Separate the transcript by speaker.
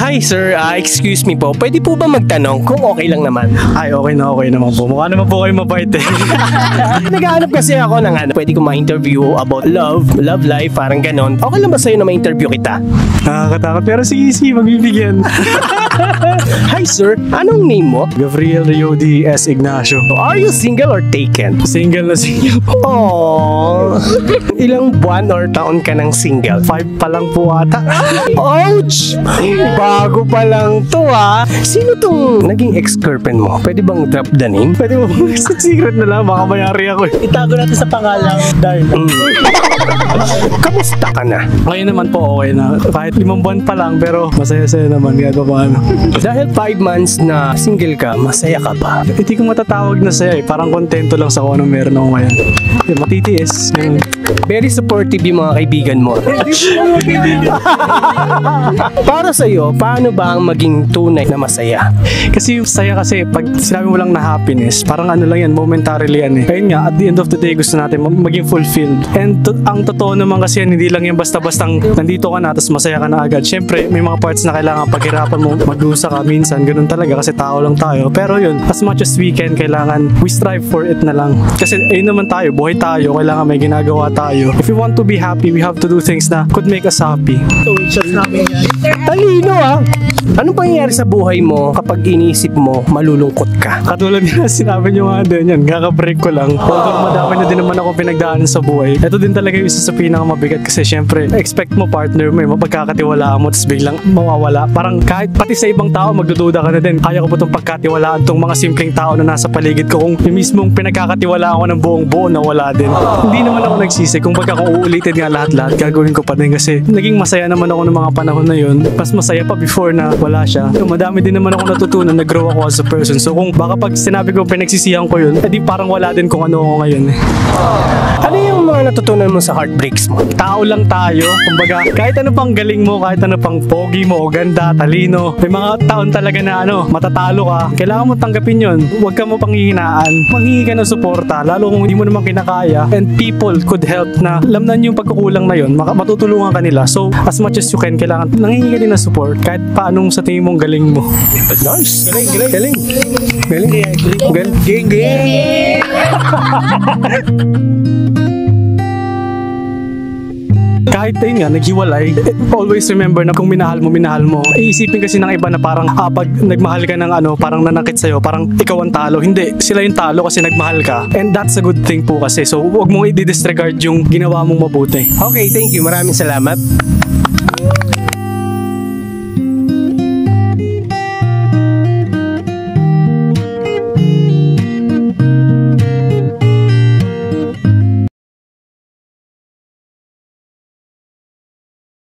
Speaker 1: Hi sir, excuse me po. Pwede po ba magtanong kung okay lang naman?
Speaker 2: Ay, okay naman po. Mukha naman po kayo mabait eh.
Speaker 1: Naghahanap kasi ako ng pwede ko ma-interview about love life, parang ganon. Okay lang ba sa'yo na ma-interview kita?
Speaker 2: Nakakatakot pero sige, magbibigyan.
Speaker 1: Hi sir, anong name mo?
Speaker 2: Gabriel Rio D. S. Ignacio.
Speaker 1: Are you single or taken?
Speaker 2: Single na single po.
Speaker 1: Aww. Ilang buwan or taon ka ng single?
Speaker 2: 5 pa lang po ata.
Speaker 1: Ouch! Bago pa lang to Sino tong naging ex-girlfriend mo? Pwede bang drop the name?
Speaker 2: Pwede mo secret na lang, baka mayari ako eh.
Speaker 3: Itago natin sa pangalan, Darla.
Speaker 1: Kamusta ka na?
Speaker 2: Ngayon naman po okay na. Kahit 5 buwan pa lang pero masaya-saya naman kahit pa paano.
Speaker 1: Dahil 5 months na single ka, masaya ka pa?
Speaker 2: Hindi ko matatawag na saya eh. Parang kontento lang sa kung anong meron ako ngayon. Matitiis.
Speaker 1: Very supportive yung mga kaibigan mo. Para sa'yo, paano ba ang maging tunay na masaya?
Speaker 2: Kasi yung saya kasi, pag sinabi mo lang na happiness, parang ano lang yan, momentarily yan eh. Ayun nga, at the end of the day, gusto natin maging fulfilled. And ang totoo naman kasi yan, hindi lang yan basta-bastang nandito ka na, tapos masaya ka na agad. Siyempre, may mga parts na kailangan paghirapan mo, magdusa ka minsan, ganun talaga kasi tao lang tayo. Pero yun, as much as we can, kailangan we strive for it na lang. Kasi ayun naman tayo, buhay tayo, kailangan may ginagawa tayo. If we want to be happy, we have to do things na could make us happy.
Speaker 3: So, shots namin yan.
Speaker 1: Talino Anong pangyayari sa buhay mo kapag iniisip mo malulungkot ka?
Speaker 2: Katulad nga sinabi nyo nga din yan, kaka-break ko lang. Although madami na din naman ako pinagdaanan sa buhay. Ito din talaga yung isa sa pinakamabigat kasi syempre, expect mo partner mo, mapagkakatiwalaan mo, tapos biglang mawawala. Parang kahit pati sa ibang tao, magdududa ka na din. Kaya ko ba itong pagkatiwalaan tong mga simpleng tao na nasa paligid ko kung yung mismong pinagkakatiwalaan ko ng buong buo na wala din. Hindi naman ako nagsisi. Kung baga kung uulitin nga lahat-lahat, gagawin ko pa din kasi naging masaya naman ako ng mga panahon na yun. Mas masaya pa before na wala siya. So, madami din naman ako natutunan, nag-grow ako as a person. So kung baka pag sinabi ko pinagsisihan ko yun, edi parang wala din kung ano ako ngayon eh.
Speaker 1: Ano yung mga natutunan mo sa heartbreaks mo?
Speaker 2: Tao lang tayo. Kumbaga, kahit ano pang galing mo, kahit ano pang pogi mo, ganda, talino, may mga taon talaga na matatalo ka. Kailangan mo tanggapin yun. Huwag ka mo panghihinaan. Manghingi ka ng suporta, lalo kung hindi mo naman kinakaya. And people could help na lamnan yung pagkukulang na yun, matutulungan ka nila. So, as much as you can, kailangan nanghingi ka din ng support kahit paanong sa tingin mong galing mo.
Speaker 1: Nice! Galing!
Speaker 2: Kahit ayun nga, naghiwalay, always remember na kung minahal mo. Iisipin kasi ng iba na parang pag nagmahal ka ng parang nanakit sa'yo, parang ikaw ang talo. Hindi, sila yung talo kasi nagmahal ka. And that's a good thing po kasi. So, huwag mong i-disregard yung ginawa mong mabuti.
Speaker 1: Okay, thank you. Maraming salamat.